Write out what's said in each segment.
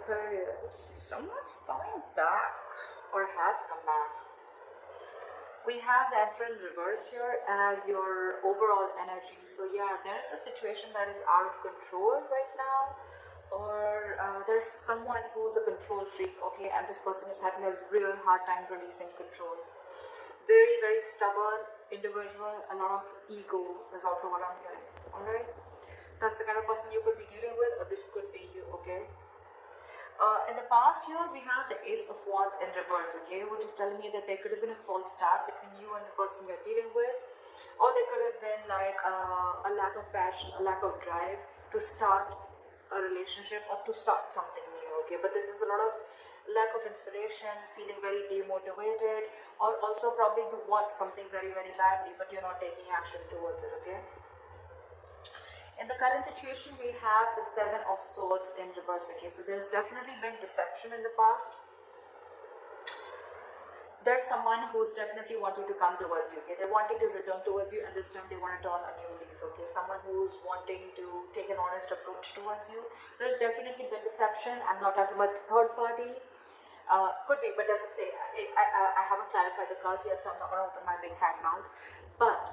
Aquarius, someone's coming back or has come back. We have the Emperor in reverse here as your overall energy. So yeah, there's a situation that is out of control right now, or there's someone who's a control freak, okay, and this person is having a real hard time releasing control. Very, very stubborn individual, a lot of ego is also what I'm hearing, alright? That's the kind of person you could be dealing with, or this could be you, okay? In the past year, we have the Ace of Wands in reverse, okay, which is telling me that there could have been a false start between you and the person you're dealing with, or there could have been like a lack of passion, a lack of drive to start a relationship or to start something new, okay? But this is a lot of lack of inspiration, feeling very demotivated, or also probably you want something very, very badly, but you're not taking action towards it, okay? In the current situation, we have the Seven of Swords in reverse, okay? So there's definitely been deception in the past. There's someone who's definitely wanting to come towards you, okay? They're wanting to return towards you, and this time they want to turn a new leaf, okay? Someone who's wanting to take an honest approach towards you. There's definitely been deception. I'm not talking about the third party. Could be, but doesn't say. I haven't clarified the cards yet, so I'm not going to open my big fat mouth. But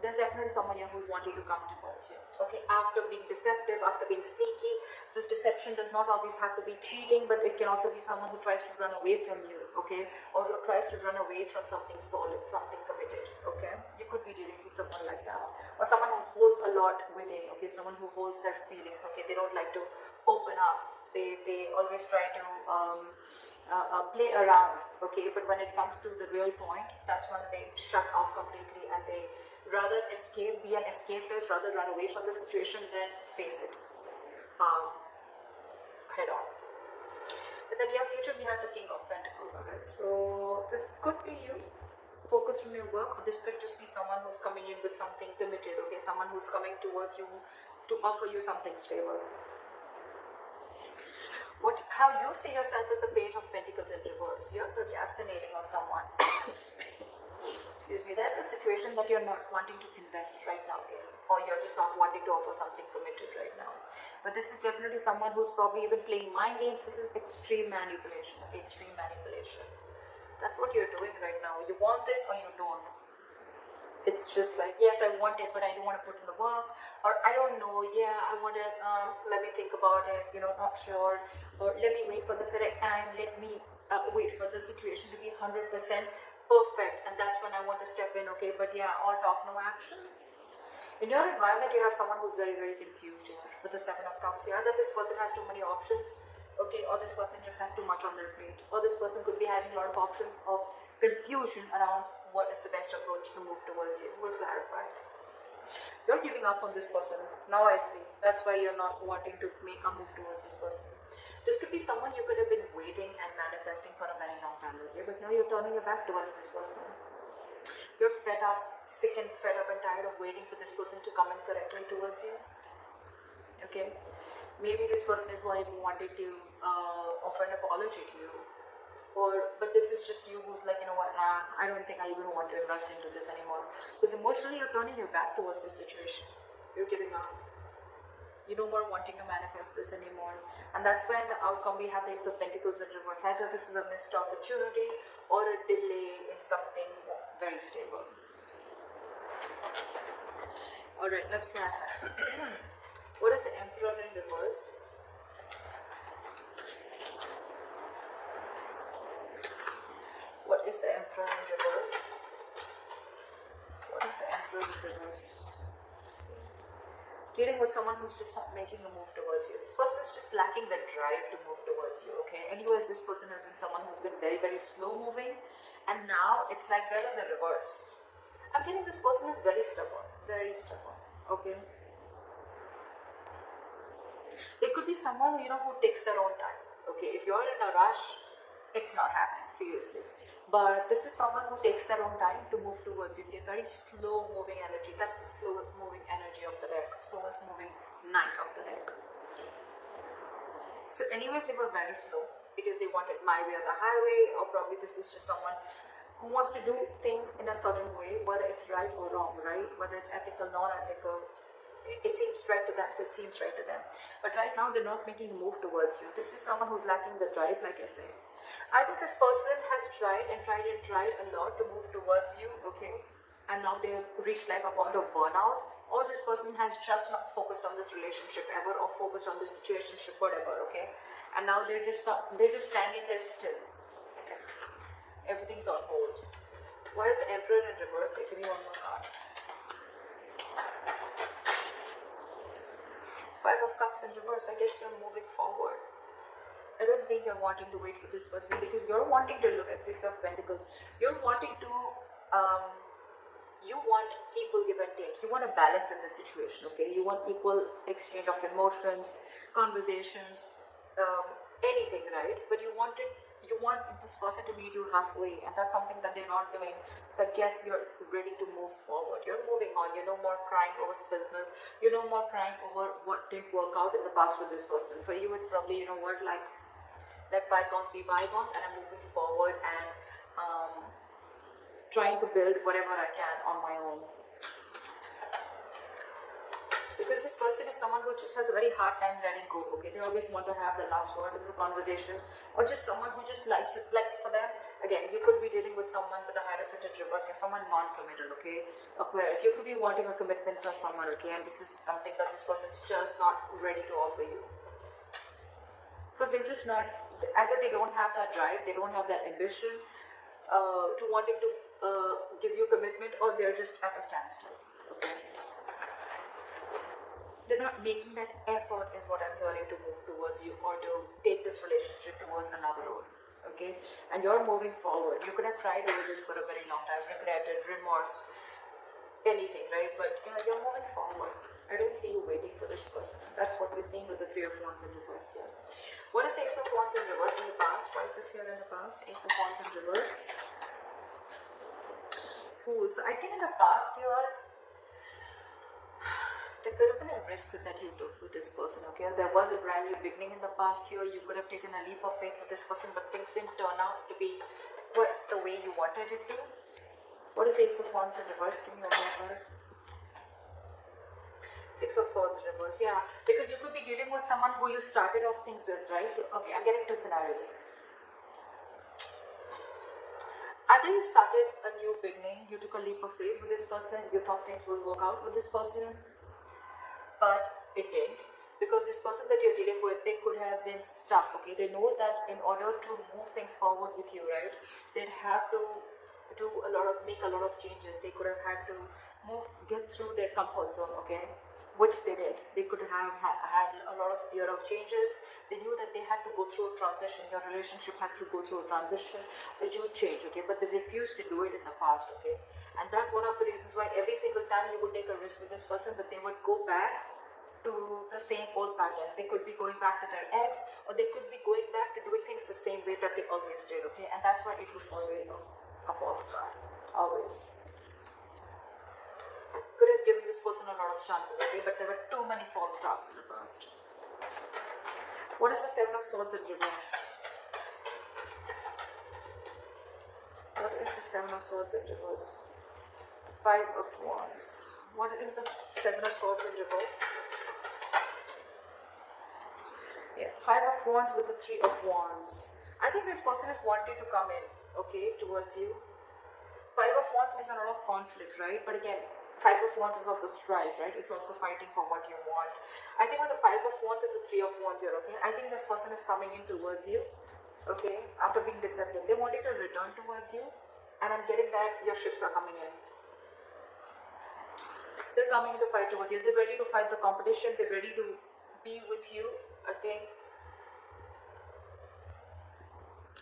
there's definitely someone here who's wanting to come towards you. Okay, after being deceptive, after being sneaky, this deception does not always have to be cheating, but it can also be someone who tries to run away from you, okay, or who tries to run away from something solid, something committed, okay. You could be dealing with someone like that, or someone who holds a lot within, okay, someone who holds their feelings, okay. They don't like to open up. They always try to play around, okay, but when it comes to the real point, that's when they shut off completely, and they rather escape, be an escapist, rather run away from the situation than face it head on. In the near future, we have the King of Pentacles, alright, so this could be you focused on your work, or this could just be someone who's coming in with something committed, okay, someone who's coming towards you to offer you something stable. How you see yourself as the Page of Pentacles in reverse. You're procrastinating on someone. Excuse me. There's a situation that you're not wanting to invest right now in, or you're just not wanting to offer something committed right now. But this is definitely someone who's probably even playing mind games. This is extreme manipulation. Extreme manipulation. That's what you're doing right now. You want this or you don't. It's just like, yes, I want it, but I don't want to put in the work, or I don't know, yeah, I want to, let me think about it, you know, not sure, or let me wait for the correct time, let me wait for the situation to be 100% perfect, and that's when I want to step in, okay, but yeah, all talk, no action. In your environment, you have someone who's very, very confused here, with the Seven of Cups here, that this person has too many options, okay, or this person just has too much on their plate, or this person could be having a lot of options of confusion around what is the best approach to move towards you. We'll clarify. You're giving up on this person. Now I see. That's why you're not wanting to make a move towards this person. This could be someone you could have been waiting and manifesting for a very long time, okay? But now you're turning your back towards this person. You're fed up, sick and fed up and tired of waiting for this person to come in correctly towards you. Okay? Maybe this person is wanting to offer an apology to you. But this is just you who's like, you know what, nah, I don't think I even want to invest into this anymore. Because emotionally you're turning your back towards this situation. You're giving up. You no more wanting to manifest this anymore. And that's why in the outcome we have the Ace of Pentacles in reverse. Either this is a missed opportunity or a delay in something very stable. Alright, let's clarify. What is the Emperor in reverse? What is the Emperor in reverse? What is the Emperor in reverse? Dealing with someone who's just not making a move towards you. This person is just lacking the drive to move towards you, okay? Anyways, this person has been someone who's been very, very slow moving, and now it's like they're in the reverse. I'm getting this person is very stubborn, okay? There could be someone, you know, who takes their own time, okay? If you're in a rush, it's not happening, seriously. But this is someone who takes their own time to move towards you. They're very slow moving energy. That's the slowest moving energy of the deck. Slowest moving knight of the deck. So anyways, they were very slow because they wanted my way or the highway, or probably this is just someone who wants to do things in a certain way, whether it's right or wrong, right? Whether it's ethical, non-ethical, it seems right to them, so it seems right to them. But right now they're not making a move towards you. This is someone who's lacking the drive, like I say. I think this person has tried and tried and tried a lot to move towards you, okay? And now they've reached like a point of burnout. Or this person has just not focused on this relationship ever, or focused on this situationship, whatever, okay? And now they're just standing there still. Okay? Everything's on hold. Why is the Emperor in reverse? Give me one more card. Five of Cups in reverse. I guess you're moving forward. I don't think you're wanting to wait for this person, because you're wanting to look at Six of Pentacles. You're wanting to, you want equal give and take. You want a balance in this situation, okay? You want equal exchange of emotions, conversations, anything, right? But you want this person to meet you halfway, and that's something that they're not doing. So I guess you're ready to move forward. You're moving on. You're no more crying over spilled milk. You're no more crying over what didn't work out in the past with this person. For you, it's probably, you know what, like, let bygones be bygones, and I'm moving forward and trying to build whatever I can on my own. Because this person is someone who just has a very hard time letting go, okay? They always want to have the last word in the conversation, or just someone who just likes it. Like for them, again, you could be dealing with someone with a Hierophant in reverse. You're someone non-committal, okay? Aquarius, you could be wanting a commitment from someone, okay? And this is something that this person is just not ready to offer you. Because they're just not, either they don't have that drive, they don't have that ambition to wanting to give you commitment, or they're just at a standstill, okay? They're not making that effort, is what I'm hearing, to move towards you or to take this relationship towards another road, okay? And you're moving forward. You could have tried over this for a very long time, regretted, remorse, anything, right? But you're moving forward. I don't see you waiting for this person. That's what we're seeing with the Three of Wands in reverse here. What is the Ace of Wands in reverse in the past? Why is this here in the past? Ace of Wands in reverse. Fool. So I think in the past there could have been a risk that you took with this person, okay? There was a brand new beginning in the past here. You could have taken a leap of faith with this person, but things didn't turn out to be the way you wanted it to. What is the Ace of Wands in reverse? Give me one more card. Six of Swords in reverse, yeah. Because you could be dealing with someone who you started off things with, right? So, okay, I'm getting two scenarios. Either you started a new beginning, you took a leap of faith with this person, you thought things will work out with this person, but it didn't. Because this person that you're dealing with, they could have been stuck, okay? They know that in order to move things forward with you, right, they'd have to make a lot of changes. They could have had to get through their comfort zone, okay? Which they did. They could have had a lot of fear of changes. They knew that they had to go through a transition. Your relationship had to go through a transition, which would change, okay? But they refused to do it in the past, okay? And that's one of the reasons why every single time you would take a risk with this person, that they would go back to the same old pattern. They could be going back to their ex, or they could be going back to doing things the same way that they always did, okay? And that's why it was always a false start. Always. Could have given this person a lot of chances, okay? But there were too many false starts in the past. What is the Seven of Swords in reverse? What is the Seven of Swords in reverse? Five of Wands. What is the Seven of Swords in reverse? Yeah, Five of Wands with the Three of Wands. I think this person is wanting to come in, okay, towards you. Five of Wands is a lot of conflict, right? But again, Five of Wands is also strife, right? It's also fighting for what you want. I think with the Five of Wands and the Three of Wands here, okay, I think this person is coming in towards you, okay, after being deceptive. They wanted to return towards you, and I'm getting that your ships are coming in. They're coming in to fight towards you. They're ready to fight the competition. They're ready to be with you, I think.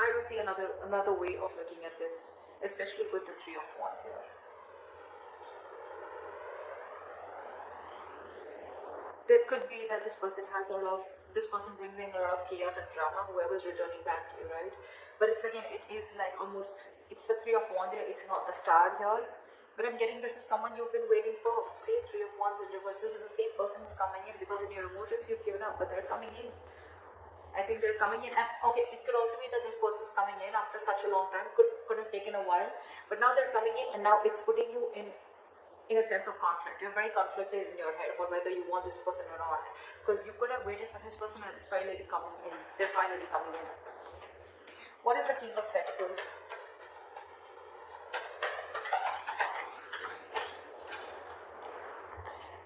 I don't see another way of looking at this, especially with the Three of Wands here. There could be that this person brings in a lot of chaos and drama, whoever's returning back to you, right? But it's again, it is like almost, it's the Three of Wands here, it's not the Star here. But I'm getting this is someone you've been waiting for. Say Three of Wands in reverse. This is the same person who's coming in, because in your emotions you've given up, but they're coming in. I think they're coming in, and okay, it could also be that this person's coming in after such a long time, could have taken a while, but now they're coming in, and now it's putting you in in a sense of conflict. You're very conflicted in your head about whether you want this person or not, because you could have waited for this person and it's finally coming in. They're finally coming in. What is the King of Pentacles?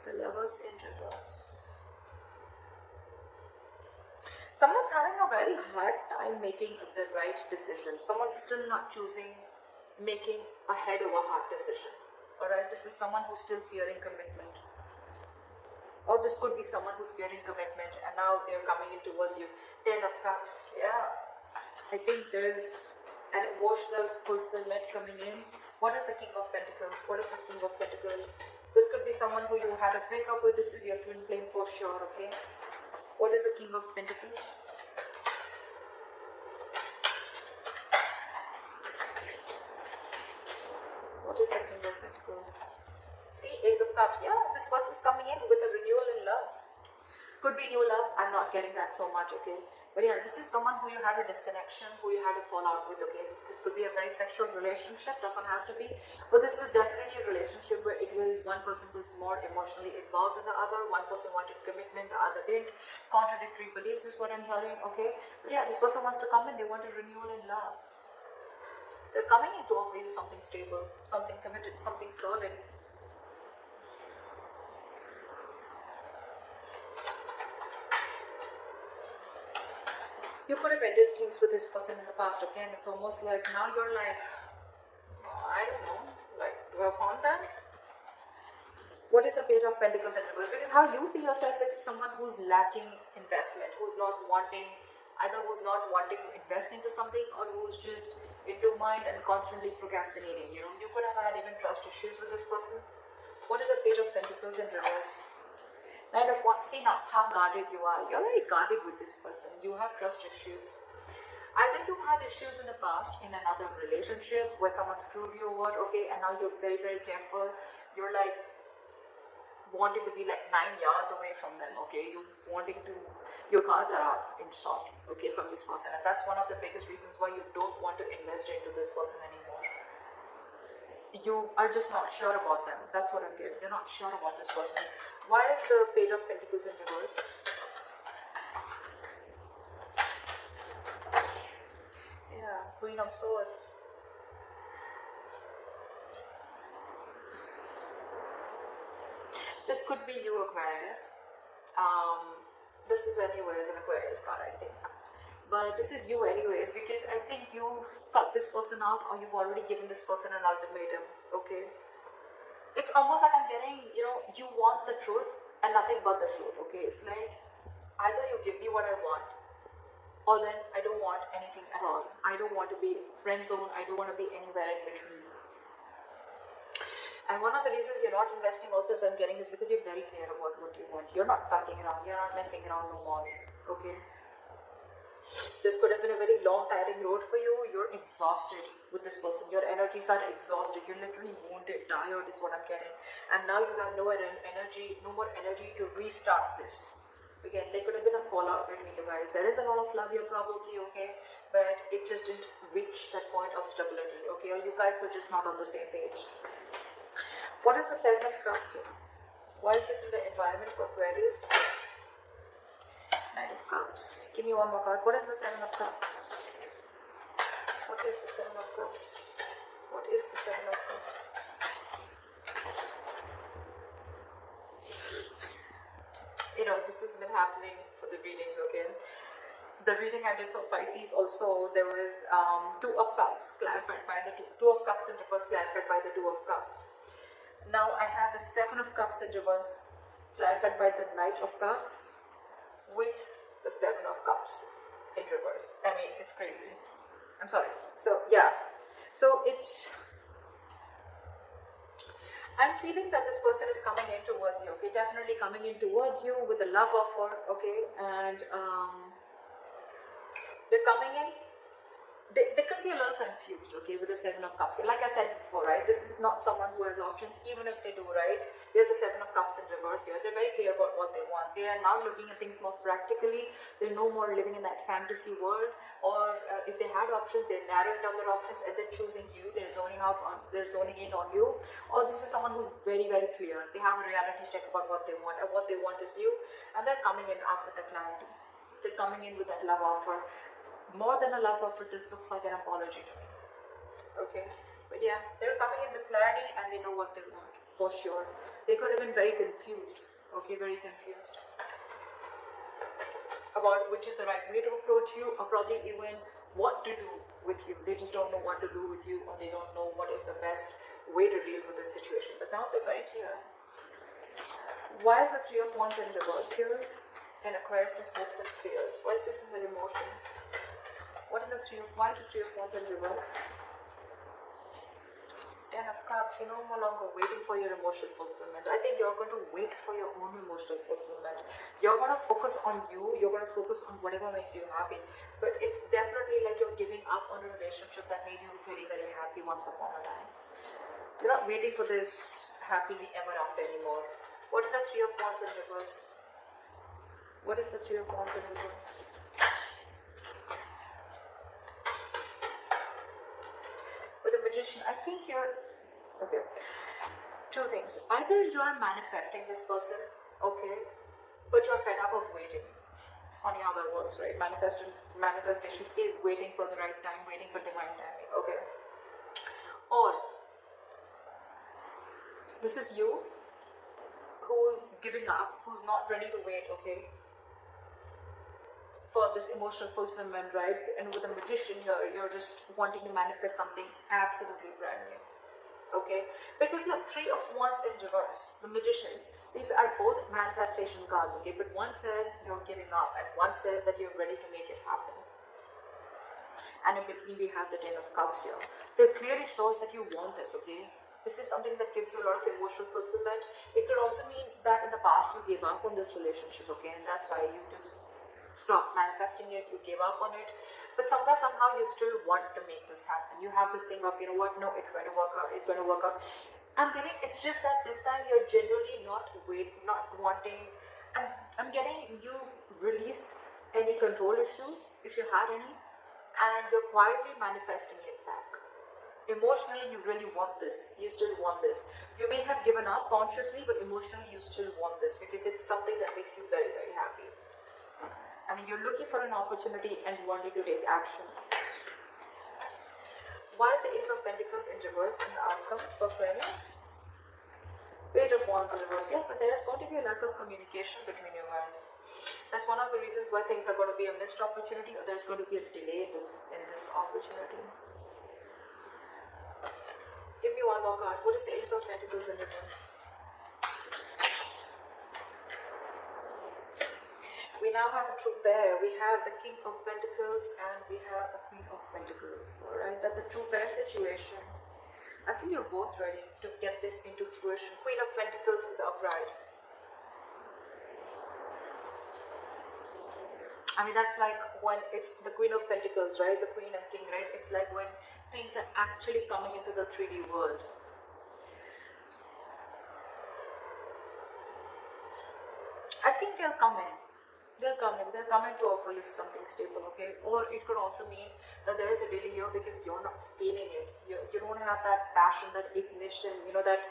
The Lovers in reverse. Someone's having a very hard time making the right decision. Someone's still not choosing, making a head over heart decision. Alright, this is someone who's still fearing commitment. Or this could be someone who's fearing commitment and now they're coming in towards you. 10 of Cups. Yeah. I think there is an emotional fulfillment coming in. What is the King of Pentacles? What is this King of Pentacles? This could be someone who you had a breakup with. This is your twin flame for sure, okay? What is the King of Pentacles? What is the King of Pentacles? See, Ace of Cups. Yeah, this person's coming in with a renewal in love. Could be new love. I'm not getting that so much, okay? But yeah, this is someone who you had a disconnection, who you had a fallout with, okay? So this could be a very sexual relationship, doesn't have to be. But this was definitely a relationship where it was one person was more emotionally involved than the other, one person wanted commitment, the other didn't. Contradictory beliefs is what I'm hearing, okay? But yeah, this person wants to come in, they want a renewal in love. They're coming in to offer you something stable, something committed, something solid. You could have ended things with this person in the past, okay? And it's almost like now you're like, oh, I don't know, like, do I want that? What is the Page of Pentacles in reverse? Because how you see yourself is someone who's lacking investment, who's not wanting, either who's not wanting to invest into something or who's just in two minds and constantly procrastinating. You know, you could have had even trust issues with this person. What is the Page of Pentacles in reverse? Nine of Wands. See now how guarded you are. You're very guarded with this person. You have trust issues. Either you had issues in the past in another relationship where someone screwed you over, okay, and now you're very, very careful. You're like wanting to be like 9 yards away from them, okay? You wanting to, your cards are out in short, okay, from this person. And that's one of the biggest reasons why you don't want to invest into this person anymore. You are just not sure about them. That's what I'm getting. You're not sure about this person. Why is the Page of Pentacles in reverse? Yeah, Queen of Swords. This could be you, Aquarius. This is anyways an Aquarius card, I think. But this is you anyways, because I think you cut this person out or you've already given this person an ultimatum, okay? It's almost like I'm getting, you know, you want the truth and nothing but the truth, okay? It's like, either you give me what I want, or then I don't want anything at all. I don't want to be friend zone, I don't want to be anywhere in between. And one of the reasons you're not investing also, as I'm getting, is because you're very clear about what you want. You're not fucking around, you're not messing around no more, okay? This could have been a very long, tiring road for you. You're exhausted with this person. Your energies are exhausted. You're literally wounded, tired is what I'm getting. And now you have no more energy to restart this. Again, there could have been a fallout between you guys. There is a lot of love here probably, okay? But it just didn't reach that point of stability, okay? Or you guys were just not on the same page. What is the Seven of Cups here? Why is this in the environment for Aquarius? Knight of Cups. Give me one more card. What is the Seven of Cups? What is the Seven of Cups? What is the Seven of Cups? You know, this has been happening for the readings, okay? The reading I did for Pisces also, there was Two of Cups clarified by the Two of Cups in reverse clarified by the Two of Cups. Now I have the Seven of Cups in reverse clarified by the Knight of Cups with the Seven of Cups in reverse. I mean, it's crazy. I'm sorry. So yeah, so it's, I'm feeling that this person is coming in towards you, okay? Definitely coming in towards you with a love offer, okay? And they're coming in they could be a little confused, okay, with the Seven of Cups. Like I said before, right, this is not someone who has options, even if they do, right? We have the Seven of Cups in reverse here. They're very clear about what they want. They are now looking at things more practically. They're no more living in that fantasy world, or if they had options, they're narrowing down their options and they're choosing you. They're zoning out on, they're zoning in on you. Or this is someone who's very, very clear. They have a reality check about what they want, and what they want is you, and they're coming in up with the clarity. They're coming in with that love offer. More than a love offer, this looks like an apology to me. Okay, but yeah, they're coming in with clarity and they know what they want, for sure. They could have been very confused, okay, very confused about which is the right way to approach you, or probably even what to do with you. They just don't know what to do with you, or they don't know what is the best way to deal with this situation. But now they're very clear. Why is the Three of Wands in reverse here? And Aquarius' hopes and fears. Why is this in their emotions? What is the why is the Three of Wands in reverse? Ten of Cups, you're no longer waiting for your emotional fulfillment. I think you're going to wait for your own emotional fulfillment. You're going to focus on you, you're going to focus on whatever makes you happy. But it's definitely like you're giving up on a relationship that made you very, very happy once upon a time. You're not waiting for this happily ever after anymore. What is the Three of Wands in reverse? What is the Three of Wands in reverse? With the Magician, I think you're, okay, two things. Either you are manifesting this person, okay, but you're fed up of waiting. It's funny how that works, right? Manifestation is waiting for the right time, waiting for divine timing, okay. Or this is you who's giving up, who's not ready to wait, okay, for this emotional fulfillment, right? And with the Magician here, you're just wanting to manifest something absolutely brand new, okay? Because look, Three of Wands in reverse, the Magician, these are both manifestation cards, okay? But one says you're giving up, and one says that you're ready to make it happen. And in between we have the Ten of Cups here. So it clearly shows that you want this, okay? This is something that gives you a lot of emotional fulfillment. It could also mean that in the past you gave up on this relationship, okay? And that's why you just stopped manifesting it, you gave up on it. But somewhere, somehow you still want to make this happen. You have this thing of, you know what, no, it's going to work out, it's going to work out. I'm getting, it's just that this time you're generally not wanting, I'm getting you've released any control issues, if you had any, and you're quietly manifesting it back. Emotionally, you really want this. You still want this. You may have given up consciously, but emotionally, you still want this because it's something that makes you very, very happy. I mean, you're looking for an opportunity and wanting to take action. Why is the Ace of Pentacles in reverse in the outcome for Aquarius? Page of Wands in reverse. Yeah, but there is going to be a lack of communication between you guys. That's one of the reasons why things are going to be a missed opportunity, or there's going to be a delay in this opportunity. Give me one more card. What is the Ace of Pentacles in reverse? We now have a true pair. We have the King of Pentacles and we have the Queen of Pentacles. Alright, that's a true pair situation. I feel you're both ready to get this into fruition. Queen of Pentacles is upright. I mean, that's like when it's the Queen of Pentacles, right? The Queen and King, right? It's like when things are actually coming into the 3D world. I think they'll come in. They'll come in to offer you something stable, okay? Or it could also mean that there is a delay here because you're not feeling it. You don't have that passion, that ignition, you know, that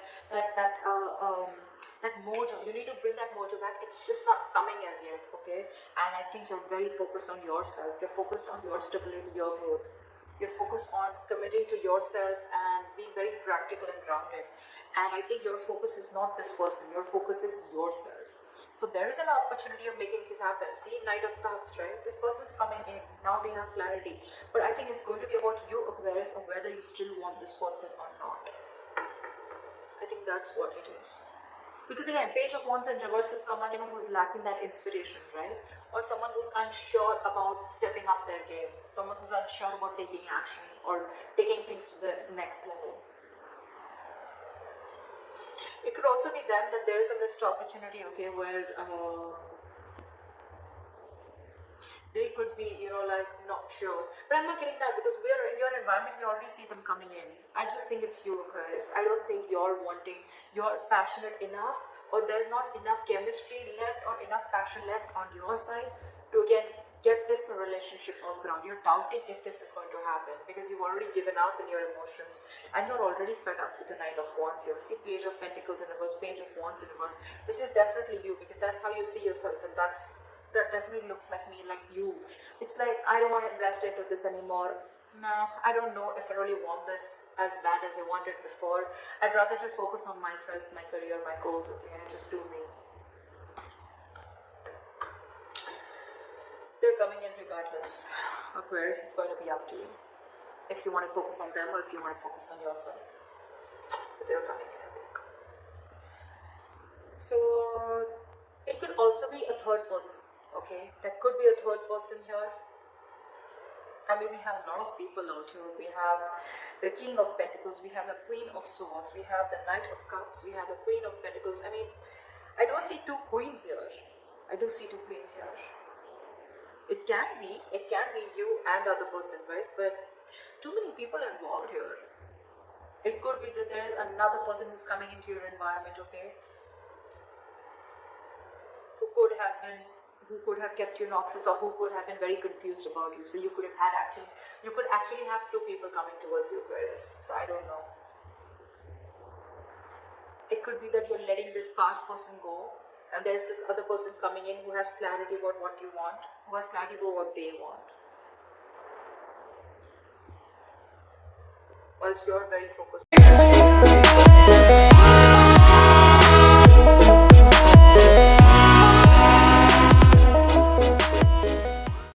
mojo. You need to bring that mojo back. It's just not coming as yet, okay? And I think you're very focused on yourself. You're focused on your stability, your growth. You're focused on committing to yourself and being very practical and grounded. And I think your focus is not this person. Your focus is yourself. So there is an opportunity of making this happen. See, Knight of Cups, right? This person's coming in. Now they have clarity. But I think it's going to be about you, Aquarius, of whether you still want this person or not. I think that's what it is. Because again, Page of Wands in reverse is someone, you know, who's lacking that inspiration, right? Or someone who's unsure about stepping up their game. Someone who's unsure about taking action or taking things to the next level. It could also be then that there is a missed opportunity, okay, where They could be, like not sure. But I'm not getting that because we're in your environment, we already see them coming in. I just think it's you, Aquarius. I don't think you're passionate enough, or there's not enough chemistry left or enough passion left on your side to get this relationship off ground. You're doubting if this is going to happen because you've already given up in your emotions and you're already fed up with the Knight of Wands here. See Page of Pentacles in reverse, Page of Wands in reverse. This is definitely you because that's how you see yourself, and that definitely looks like me, like you. It's like, I don't want to invest into this anymore. No, I don't know if I really want this as bad as I wanted before. I'd rather just focus on myself, my career, my goals, okay, and just do me. They're coming in regardless. Aquarius, it's going to be up to you. If you want to focus on them or if you want to focus on yourself. But they're coming in, I think. So, it could also be a third person. Okay, that could be a third person here. I mean, we have a lot of people out here. We have the King of Pentacles, we have the Queen of Swords, we have the Knight of Cups, we have the Queen of Pentacles. I mean, I do see two queens here. I do see two queens here. It can be you and the other person, right? But too many people involved here. It could be that there is another person who's coming into your environment, okay? Who could have kept you knocked, or who could have been very confused about you. So you could actually have two people coming towards you, Aquarius. So I don't know. It could be that you're letting this past person go, and there's this other person coming in who has clarity about what you want, who has clarity about what they want. Whilst you're very focused.